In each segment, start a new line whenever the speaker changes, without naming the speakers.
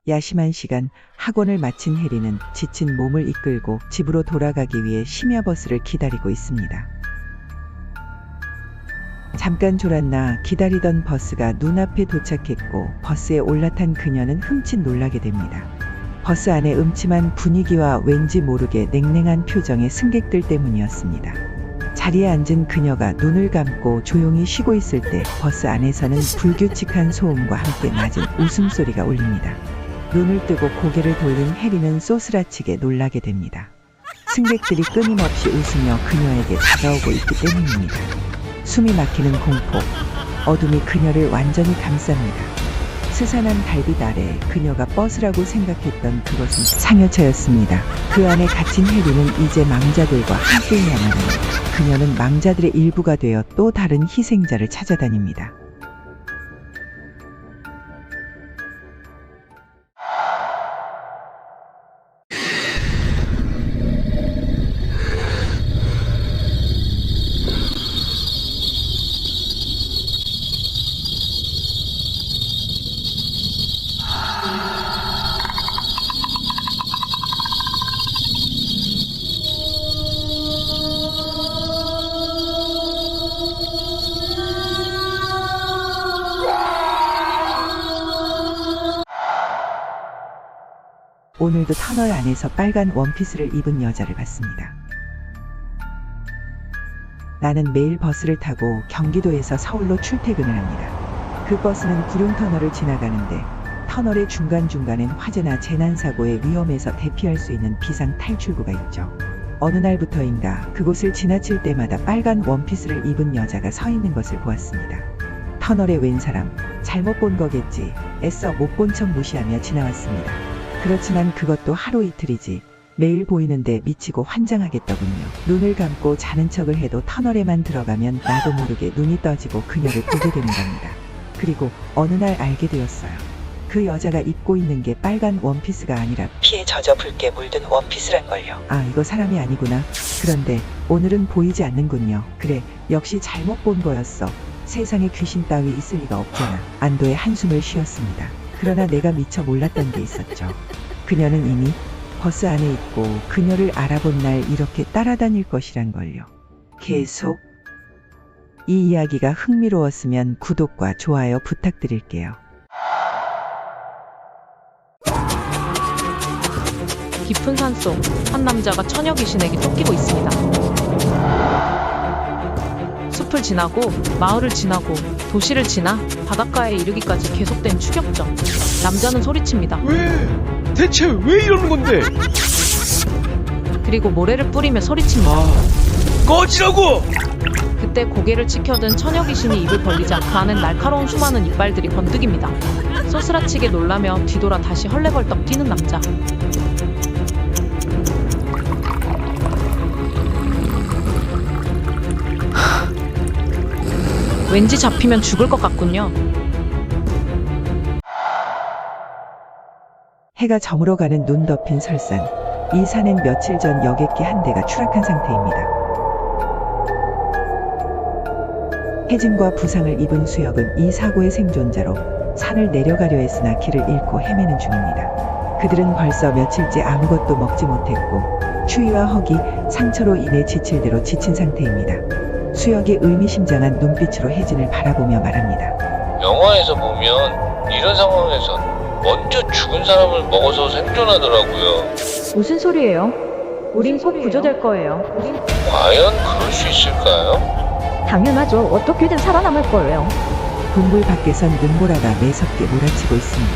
야심한 시간, 학원을 마친 해리는 지친 몸을 이끌고 집으로 돌아가기 위해 심야버스를 기다리고 있습니다. 잠깐 졸았나 기다리던 버스가 눈앞에 도착했고 버스에 올라탄 그녀는 흠칫 놀라게 됩니다. 버스 안의 음침한 분위기와 왠지 모르게 냉랭한 표정의 승객들 때문이었습니다. 자리에 앉은 그녀가 눈을 감고 조용히 쉬고 있을 때 버스 안에서는 불규칙한 소음과 함께 낮은 웃음소리가 울립니다. 눈을 뜨고 고개를 돌린 해리는 쏘스라치게 놀라게 됩니다. 승객들이 끊임없이 웃으며 그녀에게 다가오고 있기 때문입니다. 숨이 막히는 공포, 어둠이 그녀를 완전히 감쌉니다. 스산한 달빛 아래 그녀가 버스라고 생각했던 그것은 상여차였습니다. 그 안에 갇힌 해리는 이제 망자들과 함께해야만 합니다. 그녀는 망자들의 일부가 되어 또 다른 희생자를 찾아다닙니다. 오늘도 터널 안에서 빨간 원피스를 입은 여자를 봤습니다. 나는 매일 버스를 타고 경기도에서 서울로 출퇴근을 합니다. 그 버스는 구룡터널을 지나가는데 터널의 중간중간엔 화재나 재난사고의 위험에서 대피할 수 있는 비상 탈출구가 있죠. 어느 날부터인가 그곳을 지나칠 때마다 빨간 원피스를 입은 여자가 서 있는 것을 보았습니다. 터널에 웬 사람, 잘못 본 거겠지 애써 못 본 척 무시하며 지나왔습니다. 그렇지만 그것도 하루 이틀이지 매일 보이는데 미치고 환장하겠더군요. 눈을 감고 자는 척을 해도 터널에만 들어가면 나도 모르게 눈이 떠지고 그녀를 보게 되는 겁니다. 그리고 어느 날 알게 되었어요. 그 여자가 입고 있는 게 빨간 원피스가 아니라 피에 젖어 붉게 물든 원피스란걸요. 아, 이거 사람이 아니구나. 그런데 오늘은 보이지 않는군요. 그래, 역시 잘못 본 거였어. 세상에 귀신 따위 있을 리가 없잖아. 안도의 한숨을 쉬었습니다. 그러나 내가 미처 몰랐던 게 있었죠. 그녀는 이미 버스 안에 있고 그녀를 알아본 날 이렇게 따라다닐 것이란 걸요. 계속. 이 이야기가 흥미로웠으면 구독과 좋아요 부탁드릴게요.
깊은 산속 한 남자가 처녀 귀신에게 쫓기고 있습니다. 숲을 지나고 마을을 지나고 도시를 지나 바닷가에 이르기까지 계속된 추격전. 남자는 소리칩니다.
왜? 대체 왜 이러는 건데?
그리고 모래를 뿌리며 소리칩니다.
꺼지라고!
그때 고개를 치켜든 처녀 귀신이 입을 벌리자 그 안엔 날카로운 수많은 이빨들이 번뜩입니다. 소스라치게 놀라며 뒤돌아 다시 헐레벌떡 뛰는 남자. 왠지 잡히면 죽을 것 같군요.
해가 저물어 가는 눈 덮인 설산. 이 산엔 며칠 전 여객기 한 대가 추락한 상태입니다. 해진과 부상을 입은 수혁은 이 사고의 생존자로 산을 내려가려 했으나 길을 잃고 헤매는 중입니다. 그들은 벌써 며칠째 아무것도 먹지 못했고 추위와 허기, 상처로 인해 지칠 대로 지친 상태입니다. 수혁이 의미심장한 눈빛으로 혜진을 바라보며 말합니다.
영화에서 보면 이런 상황에선 먼저 죽은 사람을 먹어서 생존하더라고요.
무슨 소리예요? 우린 곧 구조될 거예요.
과연 그럴 수 있을까요?
당연하죠. 어떻게든 살아남을 거예요.
동굴 밖에선 눈보라가 매섭게 몰아치고 있습니다.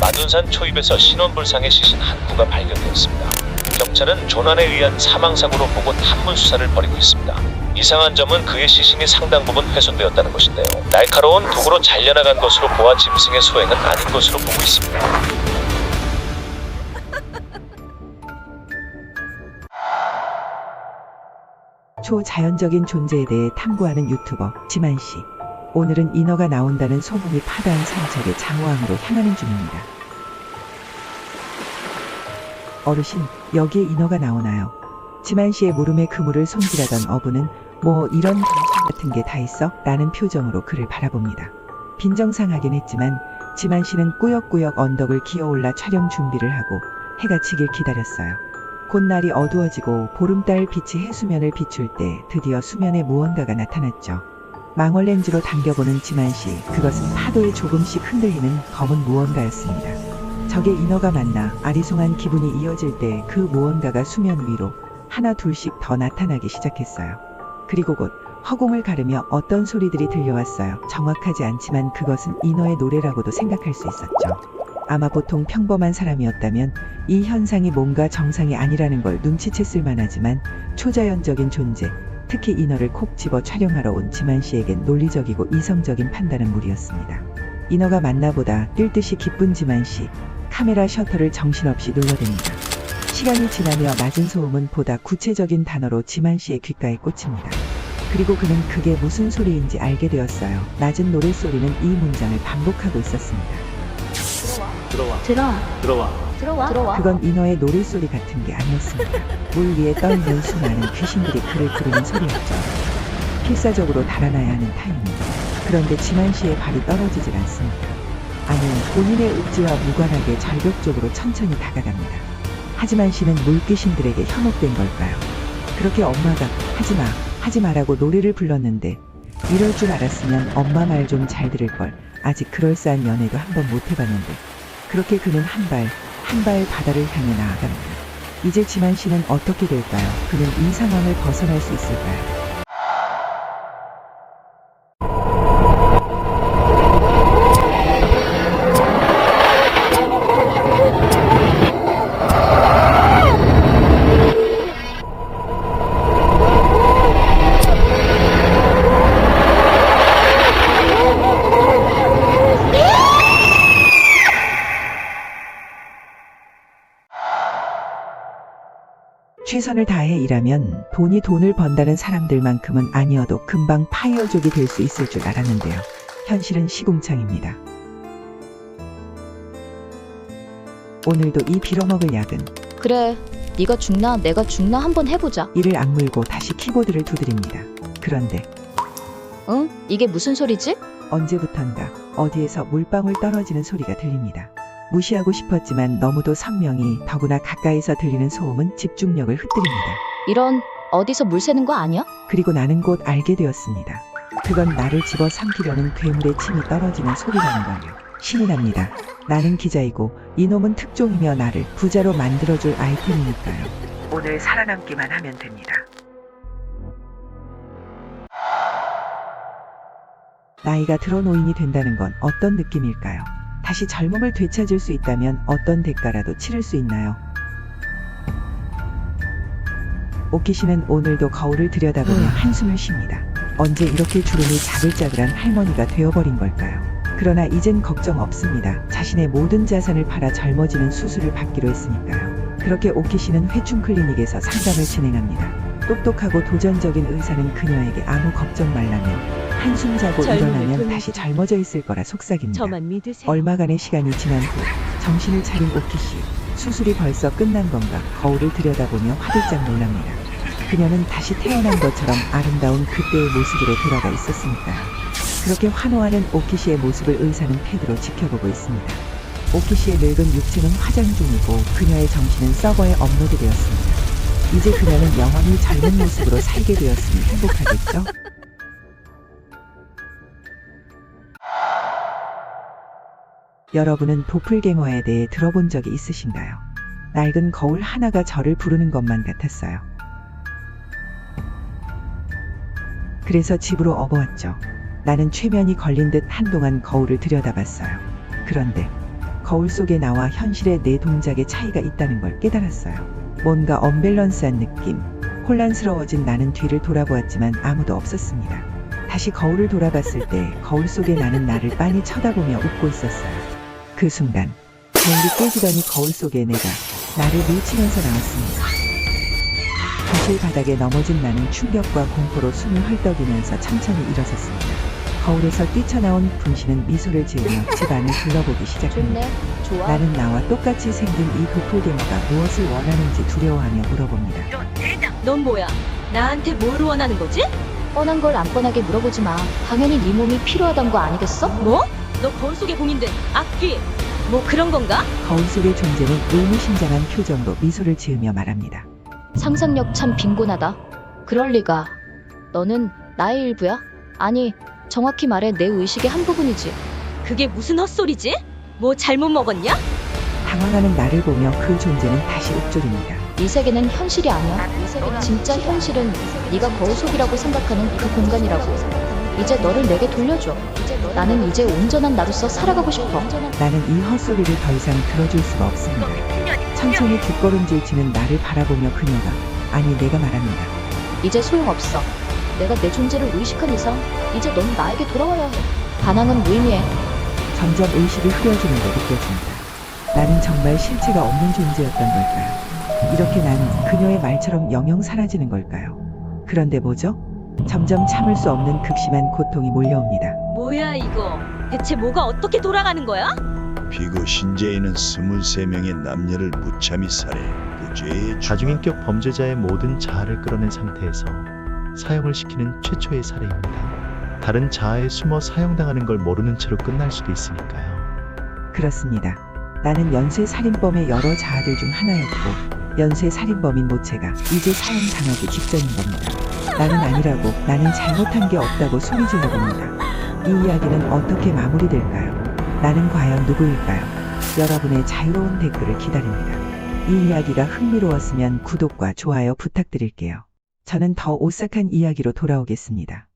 마둔산 초입에서 신원불상의 시신 한 구가 발견되었습니다. 경찰은 조난에 의한 사망사고로 보고 탐문 수사를 벌이고 있습니다. 이상한 점은 그의 시신이 상당 부분 훼손되었다는 것인데요. 날카로운 도구로 잘려나간 것으로 보아 짐승의 소행은 아닌 것으로 보고 있습니다.
초자연적인 존재에 대해 탐구하는 유튜버 지만씨. 오늘은 인어가 나온다는 소문이 파다한 산책의 장호항으로 향하는 중입니다. 어르신, 여기에 인어가 나오나요? 지만씨의 물음에 그물을 손질하던 어부는 뭐 이런 정신 같은 게 다 있어? 라는 표정으로 그를 바라봅니다. 빈정상하긴 했지만 지만 씨는 꾸역꾸역 언덕을 기어올라 촬영 준비를 하고 해가 지길 기다렸어요. 곧 날이 어두워지고 보름달 빛이 해수면을 비출 때 드디어 수면에 무언가가 나타났죠. 망원 렌즈로 당겨보는 지만 씨, 그것은 파도에 조금씩 흔들리는 검은 무언가였습니다. 적의 인어가 만나 아리송한 기분이 이어질 때 그 무언가가 수면 위로 하나 둘씩 더 나타나기 시작했어요. 그리고 곧 허공을 가르며 어떤 소리들이 들려왔어요. 정확하지 않지만 그것은 인어의 노래라고도 생각할 수 있었죠. 아마 보통 평범한 사람이었다면 이 현상이 뭔가 정상이 아니라는 걸 눈치챘을 만하지만 초자연적인 존재, 특히 인어를 콕 집어 촬영하러 온 지만 씨에겐 논리적이고 이성적인 판단은 무리였습니다. 인어가 만나보다 뛸 듯이 기쁜 지만 씨, 카메라 셔터를 정신없이 눌러댑니다. 시간이 지나며 낮은 소음은 보다 구체적인 단어로 지만 씨의 귓가에 꽂힙니다. 그리고 그는 그게 무슨 소리인지 알게 되었어요. 낮은 노랫소리는 이 문장을 반복하고 있었습니다.
들어와.
그건 인어의 노랫소리 같은 게 아니었습니다. 물 위에 떠있는 수많은 귀신들이 그를 부르는 소리였죠. 필사적으로 달아나야 하는 타이밍. 그런데 지만 씨의 발이 떨어지질 않습니다. 아니, 본인의 의지와 무관하게 절벽쪽으로 천천히 다가갑니다. 하지만 씨는 물귀신들에게 현혹된 걸까요? 그렇게 엄마가 하지 마라고 노래를 불렀는데 이럴 줄 알았으면 엄마 말 좀 잘 들을 걸. 아직 그럴싸한 연애도 한번 못 해봤는데. 그렇게 그는 한 발 바다를 향해 나아갑니다. 이제 지만 씨는 어떻게 될까요? 그는 이 상황을 벗어날 수 있을까요? 최선을 다해 일하면 돈을 번다는 사람들만큼은 아니어도 금방 파이어족이 될 수 있을 줄 알았는데요. 현실은 시궁창입니다. 오늘도 이 빌어먹을 약은
그래, 네가 죽나 내가 죽나 한번 해보자.
이를 악물고 다시 키보드를 두드립니다. 그런데
응? 이게 무슨 소리지?
언제부턴가 어디에서 물방울 떨어지는 소리가 들립니다. 무시하고 싶었지만 너무도 선명히, 더구나 가까이서 들리는 소음은 집중력을 흩뜨립니다.
이런, 어디서 물 새는 거 아니야?
그리고 나는 곧 알게 되었습니다. 그건 나를 집어 삼키려는 괴물의 침이 떨어지는 소리라는 걸요. 신이 납니다. 나는 기자이고 이놈은 특종이며 나를 부자로 만들어줄 아이템이니까요. 오늘 살아남기만 하면 됩니다. 나이가 들어 노인이 된다는 건 어떤 느낌일까요? 다시 젊음을 되찾을 수 있다면 어떤 대가라도 치를 수 있나요? 오키 씨는 오늘도 거울을 들여다보며 한숨을 쉽니다. 언제 이렇게 주름이 자글자글한 할머니가 되어버린 걸까요? 그러나 이젠 걱정 없습니다. 자신의 모든 자산을 팔아 젊어지는 수술을 받기로 했으니까요. 그렇게 오키 씨는 회충 클리닉에서 상담을 진행합니다. 똑똑하고 도전적인 의사는 그녀에게 아무 걱정 말라며 한숨 자고 일어나면 다시 젊어져 있을 거라 속삭입니다. 얼마간의 시간이 지난 후 정신을 차린 오키 씨. 수술이 벌써 끝난 건가 거울을 들여다보며 화들짝 놀랍니다. 그녀는 다시 태어난 것처럼 아름다운 그때의 모습으로 돌아가 있었으니까요. 그렇게 환호하는 오키 씨의 모습을 의사는 패드로 지켜보고 있습니다. 오키 씨의 늙은 육체는 화장 중이고 그녀의 정신은 서버에 업로드되었습니다. 이제 그녀는 영원히 젊은 모습으로 살게 되었으니 행복하겠죠? 여러분은 도플갱어에 대해 들어본 적이 있으신가요? 낡은 거울 하나가 저를 부르는 것만 같았어요. 그래서 집으로 업어왔죠. 나는 최면이 걸린 듯 한동안 거울을 들여다봤어요. 그런데 거울 속에 나와 현실의 내 동작에 차이가 있다는 걸 깨달았어요. 뭔가 언밸런스한 느낌. 혼란스러워진 나는 뒤를 돌아보았지만 아무도 없었습니다. 다시 거울을 돌아봤을 때 거울 속에 나는 나를 빤히 쳐다보며 웃고 있었어요. 그 순간 거울이 깨지더니 거울 속에 내가 나를 밀치면서 나왔습니다. 거실 바닥에 넘어진 나는 충격과 공포로 숨을 헐떡이면서 천천히 일어섰습니다. 거울에서 뛰쳐나온 분신은 미소를 지으며 집안을 둘러보기 시작합니다.
좋네, 좋아.
나는 나와 똑같이 생긴 이 도플갱어가 무엇을 원하는지 두려워하며 물어봅니다.
넌 뭐야? 나한테 뭘 원하는 거지?
뻔한 걸 안 뻔하게 물어보지 마. 당연히 네 몸이 필요하단 거 아니겠어?
뭐? 너 거울 속에 봉인된 악귀. 뭐 그런 건가?
거울 속의 존재는 의미심장한 표정으로 미소를 지으며 말합니다.
상상력 참 빈곤하다. 그럴 리가. 너는 나의 일부야? 아니, 정확히 말해 내 의식의 한 부분이지.
그게 무슨 헛소리지? 뭐 잘못 먹었냐?
당황하는 나를 보며 그 존재는 다시 읊조립니다.
이 세계는 현실이 아니야. 진짜 현실은 네가 거울 속이라고 생각하는 그 공간이라고. 이제 너를 내게 돌려줘. 나는 이제 온전한 나로서 살아가고 싶어.
나는 이 헛소리를 더 이상 들어줄 수가 없습니다. 천천히 뒷걸음질 치는 나를 바라보며 그녀가, 아니 내가 말합니다.
이제 소용없어. 내가 내 존재를 의식한 이상 이제 넌 나에게 돌아와야 해. 반항은 무의미해.
점점 의식이 흐려지는 게 느껴집니다. 나는 정말 실체가 없는 존재였던 걸까요? 이렇게 난 그녀의 말처럼 영영 사라지는 걸까요? 그런데 뭐죠? 점점 참을 수 없는 극심한 고통이 몰려옵니다.
뭐야 이거? 대체 뭐가 어떻게 돌아가는 거야?
비구 신재인은 23명의 남녀를 무참히 살해 그 죄의
다중인격 범죄자의 모든 자아를 끌어낸 상태에서 사형을 시키는 최초의 사례입니다. 다른 자아에 숨어 사형당하는 걸 모르는 채로 끝날 수도 있으니까요.
그렇습니다. 나는 연쇄살인범의 여러 자아들 중 하나였고 연쇄살인범인 모체가 이제 사형당하기 직전인 겁니다. 나는 아니라고, 나는 잘못한 게 없다고 소리 질러봅니다. 이 이야기는 어떻게 마무리될까요? 나는 과연 누구일까요? 여러분의 자유로운 댓글을 기다립니다. 이 이야기가 흥미로웠으면 구독과 좋아요 부탁드릴게요. 저는 더 오싹한 이야기로 돌아오겠습니다.